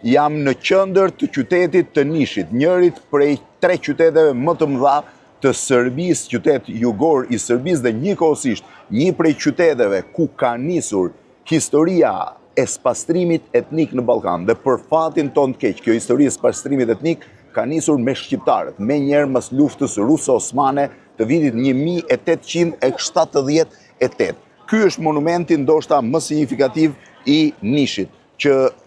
Jam në qendër të qytetit të Nishit, njërit prej 3 qyteteve më të mëdha të Serbisë, qytet jugor i Serbisë dhe njëkohësisht një prej qyteteve ku ka nisur historia e spastrimit etnik në Ballkan. Dhe për fatin ton të keq, kjo histori e spastrimit etnik ka nisur me shqiptarët, me njerë mas luftës ruso-osmane të vitit 1878. Ky është monumenti ndoshta më signifikativ i Nishit, që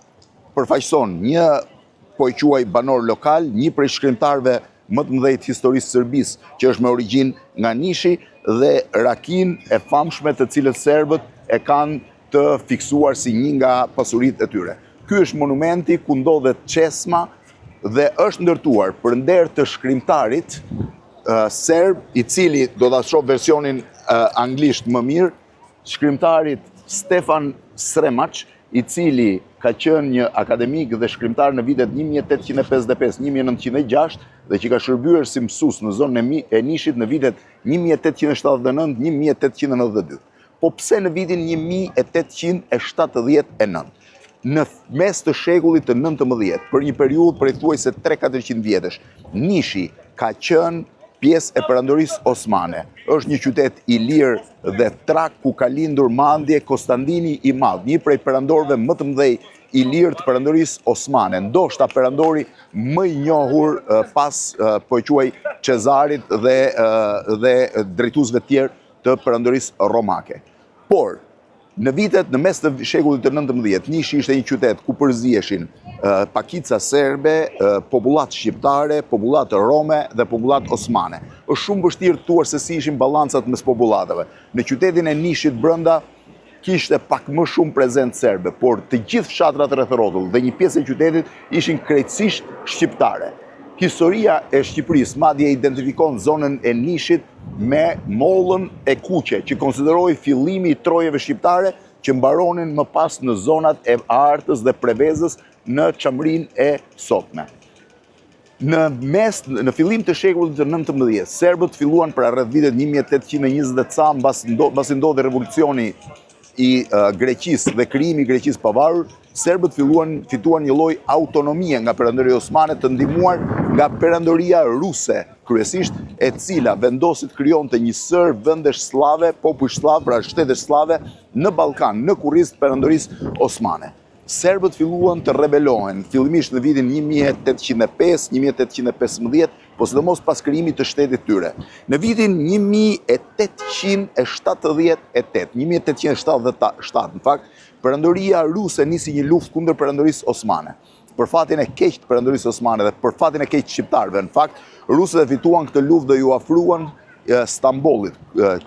përfaqëson një, po e quaj banor lokal, një prej shkrimtarëve më të mëdhej të historisë së Serbisë, që është me origjinë nga Nishi, dhe rakin e famshme të cilët serbët e kanë të fiksuar si një nga pasuritë e tyre. Ky është monumenti ku ndodhet çesma dhe është ndërtuar për nder të shkrimtarit serb, i cili do ta shoh versionin anglisht më mirë, shkrimtarit Stefan Sremac, i cili ka qenë një akademik dhe shkrimtar në vitet 1855-1906 dhe që ka shërbyer si mësues në zonën e Nishit në vitet 1879-1892. Po pse në vitin 1879? Në mes të shekullit të 19, për një periudhë prej thuajse 300-400 vjetësh, Nishi ka qenë pjesë e perandorisë osmane. Është një qytet i lirë dhe trak ku ka lindur madje Konstantini i Madh, një prej perandorëve më të mëdhej i lirë të perandorisë osmane, ndoshta perandori më i njohur pas, po e quaj, Cezarit dhe drejtuesve tjerë të perandorisë romake. Por në vitet në mes të shekullit të 19, Nishi ishte një qytet ku përziheshin pakica serbe, popullat shqiptare, popullat rome dhe popullat osmane. Është shumë vështirë të thuar se si ishin balancat mes popullateve. Në qytetin e Nishit brenda kishte pak më shumë prezent serbe, por të gjithë fshatrat rreth rrotull dhe një pjesë e qytetit ishin krejtësisht shqiptare. Historia e Shqipërisë madje identifikon zonën e Nishit me mollën e Kuqe, që konsideroi fillimi i trojeve shqiptare që mbaronin më pas në zonat e Artës dhe Prevezës në çamrinë e sotme. Në fillim të shekullit të 19, serbët filluan pra rreth vitet 1820 ca, mbasi ndodhi revolucioni i Greqisë dhe krijimi i Greqisë pavarur, serbët fituan një lloj autonomie nga perandoria osmane, të ndihmuar nga perandoria ruse, kryesisht, e cila vendosi të krijonte një sër vendesh slave, popull slav, pra shtetesh slave në Ballkan, në kurriz të perandorisë osmane. Serbët filluan të rebelohen, fillimisht në vitin 1805-1815, po sidomos pas krijimit të shtetit tyre. Në vitin 1877, në fakt, perandoria ruse nisi një luftë kundër perandorisë osmane. Për fatin e keq të perandorisë osmane dhe për fatin e keq të shqiptarëve, në fakt, rusët e fituan këtë luftë dhe ju afruan Stambollit,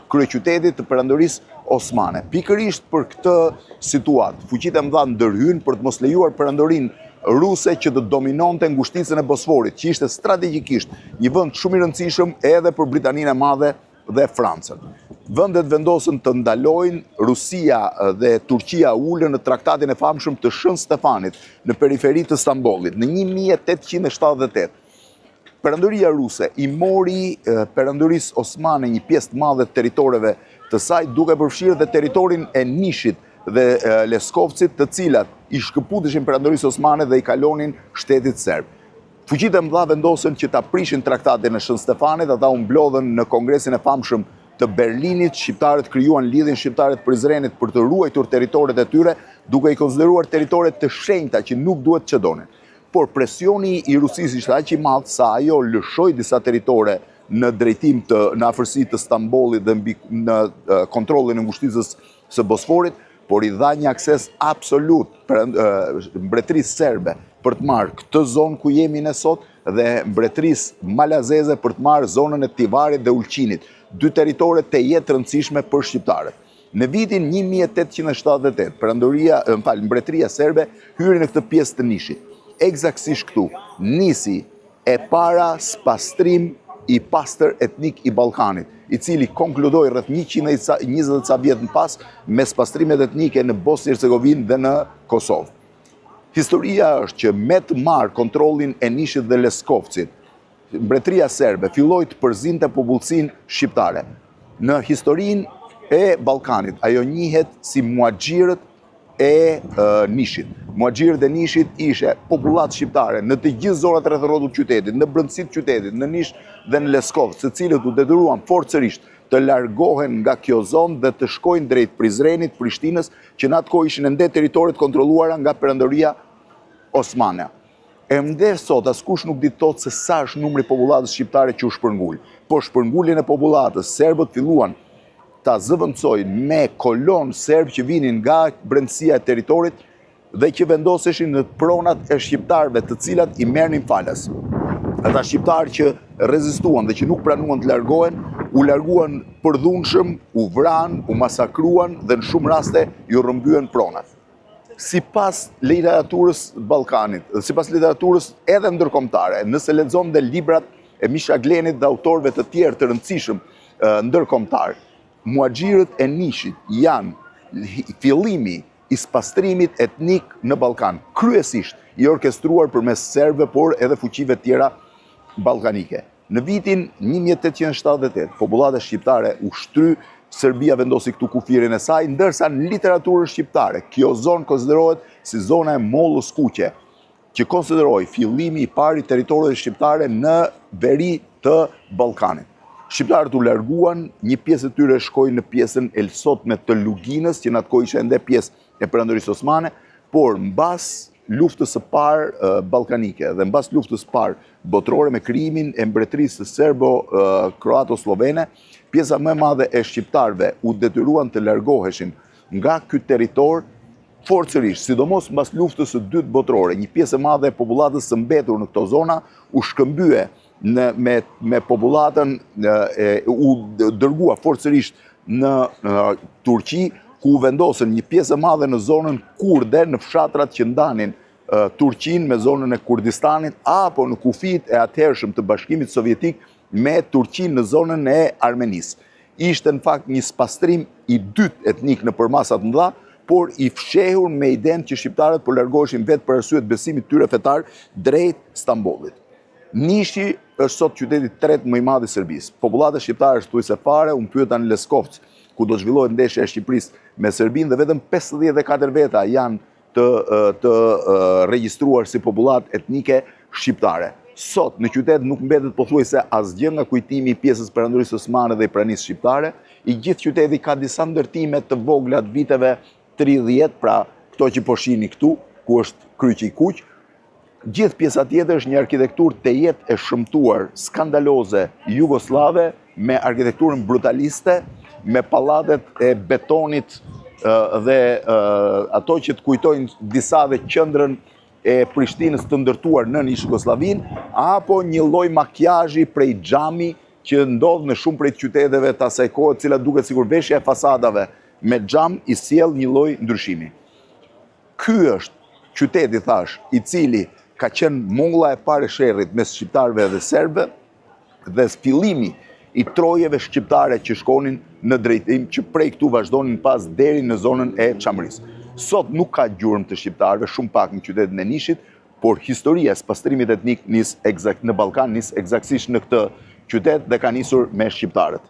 kryeqytetit të perandorisë osmane. Pikërisht për këtë situatë, fuqitë e mëdha ndërhyn për të mos lejuar perandorinë ruse që të dominonte ngushticën e Bosforit, që ishte strategjikisht një vend shumë i rëndësishëm edhe për Britaninë e Madhe dhe Francën. Vendet vendosën të ndalojnë, Rusia dhe Turqia ulën në traktatin e famshëm të Shën Stefanit në periferi të Stambollit në 1878. Perandoria ruse i mori perandorisë osmane një pjesë të madhe të territoreve të saj, duke përfshirë dhe territorin e Nishit dhe Leskovcit, të cilat i shkëputeshin perandorisë osmane dhe i kalonin shtetit serb. Fuqitë e mëdha vendosën që ta prishin traktatin e Shën Stefanit, ata u mblodhen në kongresin e famshëm të Berlinit, shqiptarët krijuan lidhjen shqiptare të Prizrenit për të ruajtur territoret e tyre, duke i konsideruar territoret të shenjta që nuk duhet çdonin. Por presioni i Rusisë ishte aq i madh sa ajo lëshoi disa territore në drejtim në afërsi të Stambollit dhe në kontrollin e ngushticës së Bosforit, por i dha një akses absolut mbretërisë serbe për të marrë këtë zonë ku jemi ne sot dhe mbretërisë malazeze për të marrë zonën e Tivarit dhe Ulqinit, dy territore të jetë rëndësishme për shqiptarët. Në vitin 1878, mbretëria serbe hyri në këtë pjesë të Nishit. Eksaktësisht këtu nisi e para spastrim i pastër etnik i Ballkanit, i cili konkludoi rreth 120 ca vjet më pas me spastrimet etnike në Bosnjë-Hercegovinë dhe në Kosovë. Historia është që me të marrë kontrollin e Nishit dhe Leskovcit, mbretëria serbe filloi të përzinte popullsinë shqiptare. Në historinë e Ballkanit, ajo njihet si muaxhirët Nishit. Muaxhirët e Nishit ishe popullat shqiptare në të gjithë zonat rreth rrotull qytetit, në brendësitë qytetit, në Nish dhe në Leskov, të cilët u detyruan forcërisht të largohen nga kjo zonë dhe të shkojnë drejt Prizrenit, Prishtinës, që në atë kohë ishin ende territoret kontrolluara nga Perandoria Osmane. E mder sot askush nuk di tot se sa është numri i popullatës shqiptare që u shpërngul. Po shpërnguljen e popullatës, serbët filluan ta zëvendësojnë me kolon serb që vinin nga brendësia e territorit dhe që vendoseshin në pronat e shqiptarëve, të cilat i merrnin falas. Ata shqiptarë që rezistuan dhe që nuk pranuan të largohen, u larguan përdhunshëm, u vran, u masakruan dhe në shumë raste ju rrëmbyen pronat. Sipas literaturës Ballkanit, sipas literaturës edhe ndërkombëtare, nëse lexon dhe librat e Misha Glenit dhe autorëve të tjerë të rëndësishëm ndërkombëtar, muaxhirët e Nishit janë fillimi i spastrimit etnik në Ballkan, kryesisht i orkestruar përmes serbëve, por edhe fuqive tjera ballkanike. Në vitin 1878, popullata shqiptare u shtry, Serbia vendosi këtu kufirin e saj, ndërsa në literaturën shqiptare, kjo zonë konsiderohet si zona e Mollës Kuqe, që konsideroi fillimi i parë i territorëve shqiptare në veri të Ballkanit. Shqiptarët u larguan, një pjesë e tyre shkoi në pjesën e sotme të Luginës, që në atë kohë ishte ende pjesë e Perandorisë Osmane, por mbas luftës së parë ballkanike dhe mbas luftës së parë botërore me krijimin e mbretërisë serbo-kroato-slovene, pjesa më e madhe e shqiptarëve u detyruan të largoheshin nga ky territor forcërisht, sidomos mbas luftës së dytë botërore. Një pjesë e madhe e popullatës së mbetur në këto zona u shkëmbye me popullatën, u dërgua forcërisht në Turqi, ku u vendosën një pjesë e madhe në zonën kurde, në fshatrat që ndanin Turqinë me zonën e Kurdistanit, apo në kufijtë e atëhershëm të Bashkimit Sovjetik me Turqinë në zonën e Armenisë. Ishte në fakt një spastrim i dytë etnik në përmasat mëdha, por i fshehur me idenë që shqiptarët po largoheshin vetë për arsye të besimit tyre fetar drejt Stambollit. Nishi është sot qyteti tretë më i madh i Serbisë. Popullata shqiptare është thuajse fare, u pyeta në Leskovc, ku do zhvillohet ndeshja e Shqipërisë me Serbinë, dhe vetëm 54 veta janë të regjistruar si popullat etnike shqiptare. Sot në qytet nuk mbetet pothuajse asgjë nga kujtimi i pjesës Perandorisë Osmane dhe i pranisë shqiptare. I gjithë qyteti ka disa ndërtime të vogla të viteve 30, pra këto që po shihni këtu, ku është kryqi i Kuq. Gjithë pjesa tjetër është një arkitekturë të jetë e shëmtuar, skandaloze, jugoslave, me arkitekturën brutaliste, me pallatet e betonit dhe ato që të kujtojnë disa dhe qendrën e Prishtinës të ndërtuar në Jugoslavinë, apo një lloj makjazhi prej xhami që ndodh në shumë prej qyteteve të asaj kohe, të cilat duket sikur veshja e fasadave me xham i sjell një lloj ndryshimi. Ky është qyteti, thash, i cili ka qenë molla e parë e sherrrit mes shqiptarëve dhe serbëve, dhe fillimi i trojeve shqiptare që shkonin në drejtim, që prej këtu vazhdonin pas deri në zonën e Çamrisë. Sot nuk ka gjurmë të shqiptarëve, shumë pak në qytetin e Nishit, por historia e spastrimit etnik në Ballkan nis eksaktësisht në këtë qytet dhe ka nisur me shqiptarët.